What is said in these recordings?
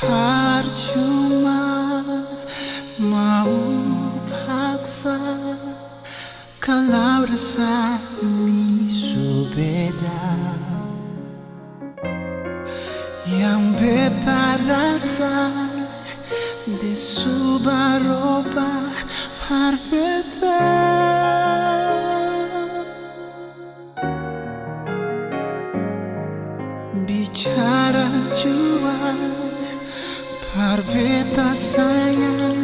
Percuma mau paksa kalau rasa ini beda. Yang beta rasa de subaroba berbeda. Bicara jua berbeda sayang.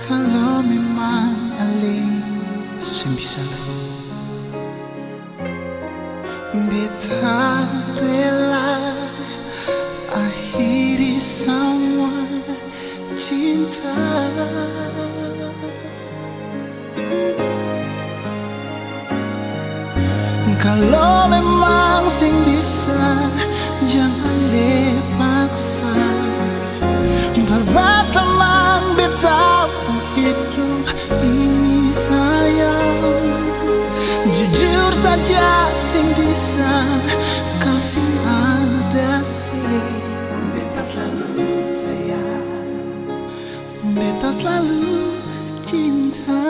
Kalau memang alih susah bisa beta rela akhiri semua cinta. Kalau memang sing bisa jangan dipaksa. Berbatamang beta hidup ini sayang. Jujur saja sing bisa kasih ada sih. Beta selalu sayang, beta selalu cinta.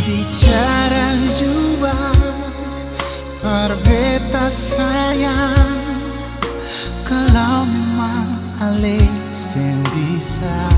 Bicara jua berbeda sayang. Kalau memang alih sen bisa